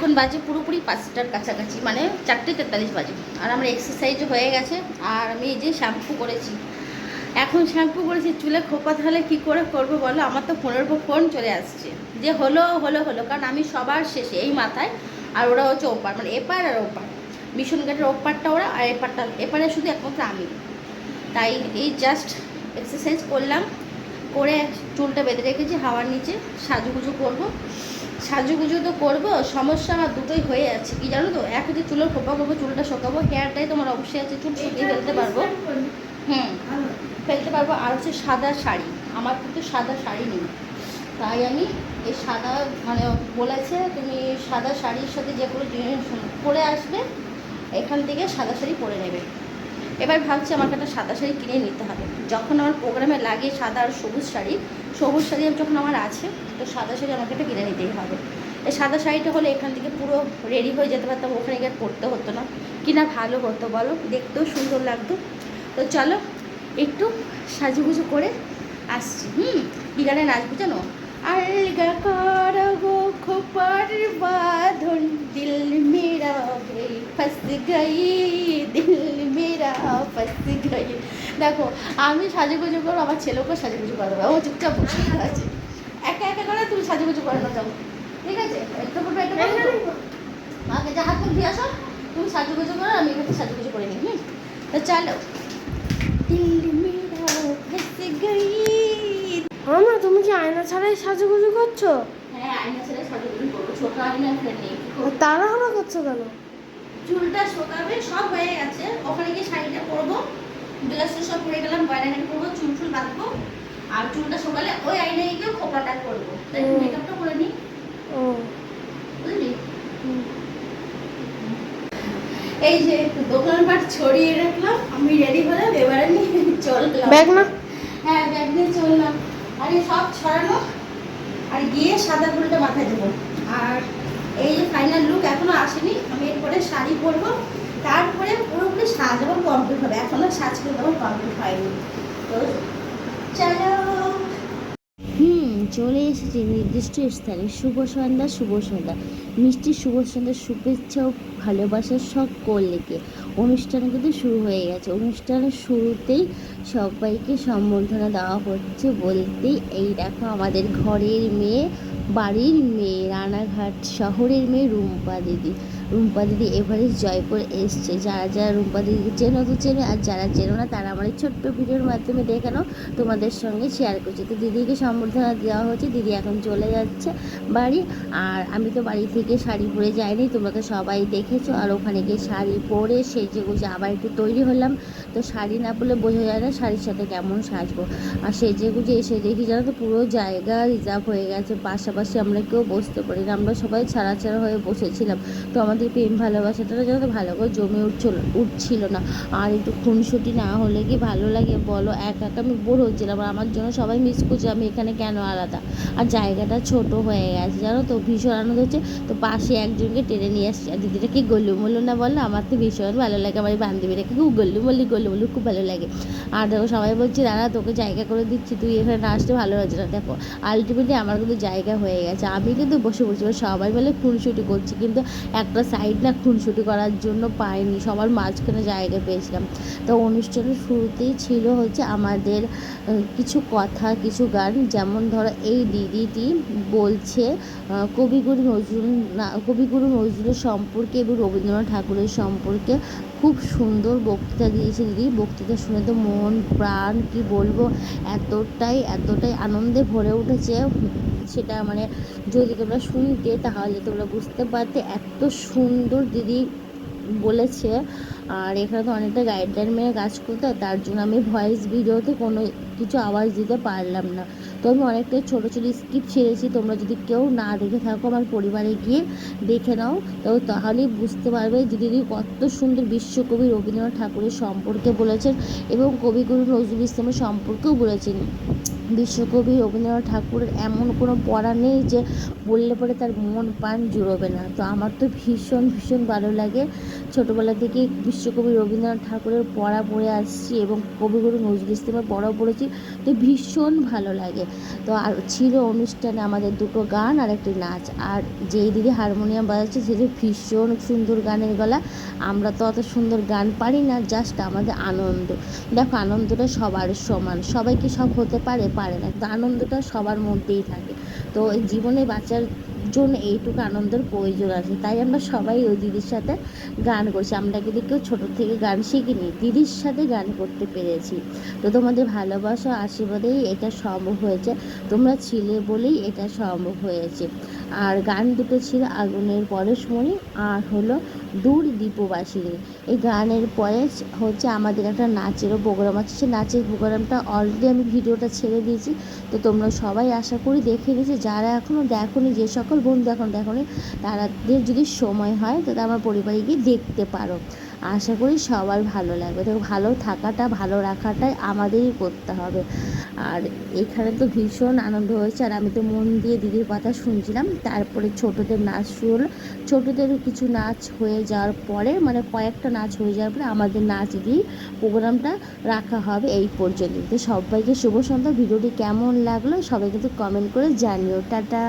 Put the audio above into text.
এখন বাজে পুরোপুরি 5টার কাছাকাছি, মানে 4:43 বাজে। আর আমার এক্সারসাইজ হয়ে গেছে। আর আমি এই যে শ্যাম্পু করেছি, এখন শ্যাম্পু করেছি, চুলে খোপা তাহলে কী করে করবো বলো? আমার তো ফোনের উপর ফোন চলে আসছে যে হলো হলো হলো, কারণ আমি সবার শেষে এই মাথায়, আর ওরা হচ্ছে ওপার, মানে এপার আর ওপার, মিশন গেটের ওপারটা ওরা, আর এপারে শুধু একমাত্র আমি। তাই এই জাস্ট এক্সারসাইজ করলাম, করে চুলটা বেঁধে রেখেছি হাওয়ার নিচে। সাজুগুজু করবো, সাজুগুজু তো করবো, সমস্যা আমার দুটোই হয়ে যাচ্ছে কি জানো তো? এক হচ্ছে চুলের খোপা করবো, চুলটা শোকাবো, হেয়ারটাই তোমার অবশ্যই আছে, চুল শুকিয়ে ফেলতে পারবো, ফেলতে পারবো। আর হচ্ছে সাদা শাড়ি, আমার কিন্তু সাদা শাড়ি নেই, তাই আমি এই সাদা, মানে বলেছে তুমি সাদা শাড়ির সাথে যে কোনো জিনিস পরে আসবে, এখান থেকে সাদা শাড়ি পরে নেবে। এবার ভাবছি আমাকে একটা সাদা শাড়ি কিনে নিতে হবে, যখন আমার প্রোগ্রামে লাগে সাদা আর সবুজ শাড়ি, সবুজ শাড়ি যখন আমার আছে, তো সাদা শাড়ি আমাকে একটা কিনে নিতেই হবে। এই সাদা শাড়িটা হলে এখান থেকে পুরো রেডি হয়ে যেতে পারতাম, ওখানে গিয়ে পরতে হতো না, কিনা ভালো হতো বলো, দেখতেও সুন্দর লাগতো। তো চলো একটু সাজুগুজু করে আসছি। কি গানে নাচবো জানো? আলগা করবো খোপার বাঁধন, দিল মেরা ফস গই, দিল মেরা ফস গই। দেখো আমি সাজুগুজু করবো, আমার ছেলেকেও সাজুগুজু করে দেবো, ও চুপচাপ বসে আছে। একা একা করে তুমি সাজুগুজু করে না, যাও ঠিক আছে? একটু করবো, একটু করবো, আমাকে যা হাত মুখ দিয়ে আসো, তুমি সাজুগুজু করো, আমি এখানে সাজুগুজু করে নিই। তো চলো। মামা তুমি কি আয়না ছাড়াই সাজুগুজু করছো? হ্যাঁ, আয়না ছাড়াই সাজুগুজু করবো, ছোট আয়না নেই। তাড়াহুড়ো করছো কেন? চুলটা শোকাবে, সব হয়ে গেছে, ওখানে গিয়ে শাড়িটা পরবো, ড্রেস সব পরে গেলাম, গয়নাঘাটি পরবো, চুল চুল বাঁধবো, আর চুলটা শোকালে ওই আয়নায় গিয়ে খোপাটা করবো, তাই মেকআপটা করে নিই। ও বুঝলি? এই যে দোকানপাট ছড়িয়ে রাখলাম, আমি রেডি হলাম, এবারে নিয়ে চললাম। ব্যাগ না? হ্যাঁ, ব্যাগ নিয়ে চললাম। আর এই সব ছড়ানো, আর গিয়ে সাদা ফুলটা মাথায় দেবো। আর এই যে ফাইনাল লুক এখনো আসেনি, আমি এরপরে শাড়ি পরবো, তারপরে পুরোপুরি সাজ আমার কমপ্লিট হবে, এখনো সাজ কিন্তু আমার কমপ্লিট হয়নি। তো চলো। চলে এসেছি নির্দিষ্ট স্থানে। শুভ সন্ধ্যা, শুভ সন্ধ্যা, মিষ্টি শুভ সন্ধ্যার শুভেচ্ছা ও ভালোবাসার সকলকে। অনুষ্ঠান কিন্তু শুরু হয়ে গেছে। অনুষ্ঠানের শুরুতেই সবাইকে সম্বর্ধনা দেওয়া হচ্ছে বলতেই এই দেখো আমাদের ঘরের মেয়ে, বাড়ির মেয়ে, রানাঘাট শহরের মেয়ে রুম্পা দিদি। রুম্পা দিদি এভারেস্ট জয় করে এসছে। যারা যারা রুম্পা দিদিকে চেনো তো চেনো, আর যারা চেনো না তারা আমার এই ছোট্ট ভিডিওর মাধ্যমে দেখানো তোমাদের সঙ্গে শেয়ার করছি। তো দিদিকে সম্বর্ধনা দেওয়া হচ্ছে, দিদি এখন চলে যাচ্ছে বাড়ি। আর আমি তো বাড়ি থেকে শাড়ি পরে যাইনি, তোমরা তো সবাই দেখেছো। আর ওখানে গিয়ে শাড়ি পরে সেজে গুজে আবার একটু তৈরি হলাম। তো শাড়ি না পরলে বোঝা যায় না শাড়ির সাথে কেমন সাজবো। আর সেজে গুজে এসে দেখি জানো তো পুরো জায়গা রিজার্ভ হয়ে গেছে, পাশাপাশি আমরা কেউ বসতে পারি না, আমরা সবাই ছাড়া ছাড়া হয়ে বসেছিলাম। তো আমাদের প্রেম ভালোবাসাটা যেন তো ভালো করে জমে উঠছিল না। আর একটু খুনসুটি না হলে কি ভালো লাগে বলো? একা একা আমি বোর হচ্ছিলাম, আর আমার জন্য সবাই মিস করছে আমি এখানে কেন আলাদা। আর জায়গাটা ছোট হয়ে গেছে জানো তো, ভীষণ আনন্দ হচ্ছে। তো পাশে একজনকে টেনে নিয়ে আসছি, আর দিদিটা কি গল্লুমল্লু না বললো, আমার তো ভীষণ ভালো লাগে, আমার এই বান্ধবীটাকে খুব গল্লুমল্লু খুব ভালো লাগে। আর দেখো সবাই বলছি দাঁড়া তোকে জায়গা করে দিচ্ছি, তুই এখানে না আসতে ভালো হচ্ছে না। দেখো আলটিমেটলি আমার কিন্তু জায়গা হয়ে গেছে, আমি কিন্তু বসে পড়ছি, সবাই মিলে খুনসুটি করছি, কিন্তু একটা সাইড না খুনসুটি করার জন্য পাইনি, সবার মাঝখানে জায়গা পেয়েছিলাম। তো অনুষ্ঠানের শুরুতেই ছিল হচ্ছে আমাদের কিছু কথা, কিছু গান, যেমন ধরো এই দিদিটি বলছে কবিগুরু নজরুলের সম্পর্কে এবং রবীন্দ্রনাথ ঠাকুরের সম্পর্কে। খুব সুন্দর বক্তৃতা দিয়েছে দিদি, বক্তৃতা শুনে তো মন প্রাণ কি বলবো, এতটাই আনন্দে ভরে উঠেছে, সেটা মানে যদি তোমরা শুনতে তাহলে তোমরা বুঝতে পারতে এত সুন্দর দিদি বলেছে। আর এখানে তো অনেকটা গাইডলাইন মেনে কাজ করতে হয়, তার জন্য আমি ভয়েস ভিডিওতে কোনো কিছু আওয়াজ দিতে পারলাম না। তো আমি অনেকটাই ছোটো ছোটো স্কিপ ছেড়েছি, তোমরা যদি কেউ না দেখে থাকো আমার পরিবারে গিয়ে দেখে নাও, তো তাহলেই বুঝতে পারবে দিদি কত সুন্দর বিশ্বকবি রবীন্দ্রনাথ ঠাকুরের সম্পর্কে বলেছেন এবং কবিগুরু নজরুল ইসলামের সম্পর্কেও বলেছেন। বিশ্বকবি রবীন্দ্রনাথ ঠাকুরের এমন কোনো পড়া নেই যে বললে পরে তার মন প্রাণ জুড়বে না। তো আমার তো ভীষণ ভীষণ ভালো লাগে। ছোটোবেলা থেকে বিশ্বকবি রবীন্দ্রনাথ ঠাকুরের পড়া পড়ে আসছি এবং কবিগুরু নজরুল ইসলামের পড়াও পড়েছি। তো ভীষণ ভালো লাগে। তো আর ছিল অনুষ্ঠানে আমাদের দুটো গান আর একটি নাচ। আর যেই দিদি হারমোনিয়াম বাজাচ্ছে সে যে ভীষণ সুন্দর গানের গলা। আমরা তো অত সুন্দর গান পারি না, জাস্ট আমাদের আনন্দ। দেখো আনন্দটা সবার সমান, সবাইকে সব হতে পারে না, কিন্তু আনন্দটা সবার মধ্যেই থাকে। তো এই জীবনে বাঁচার জন্য এইটুকু আনন্দের প্রয়োজন আছে, তাই আমরা সবাই ওই দিদির সাথে গান করছি। আমরা কিন্তু কেউ ছোটো থেকে গান শিখিনি, দিদির সাথে গান করতে পেরেছি। তো তোমাদের ভালোবাসা আশীর্বাদেই এটা সম্ভব হয়েছে, তোমরা ছিলে বলেই এটা সম্ভব হয়েছে। আর গান দুটো ছিল আগুনের পরশমণি আর হলো দূর দীপবাসিনী। এই গানের পরে হচ্ছে আমাদের একটা নাচেরও প্রোগ্রাম আছে। সে নাচের প্রোগ্রামটা অলরেডি আমি ভিডিওটা ছেড়ে দিয়েছি। তো তোমরা সবাই আশা করি দেখে নিয়েছি, যারা এখনও দেখোনি, যে সকল বন্ধু এখন দেখোনি তাদের যদি সময় হয় তো আমার পরিবারে গিয়ে দেখতে পারো। আশা করি সবার ভালো লাগবে। তো ভালো থাকাটা ভালো রাখাটাই আমাদেরই করতে হবে। আর এখানে তো ভীষণ আনন্দ হয়েছে, আর আমি তো মন দিয়ে দিদির কথা শুনছিলাম। তারপরে ছোটোদের নাচ শুরু হলো। ছোটোদের কিছু নাচ হয়ে যাওয়ার পরে, মানে কয়েকটা নাচ হয়ে যাওয়ার পরে আমাদের নাচ দিয়ে প্রোগ্রামটা রাখা হবে এই পর্যন্ত। তো সবাইকে শুভ সন্ধ্যা। ভিডিওটি কেমন লাগলো সবাই কিন্তু কমেন্ট করে জানিও। টাটা।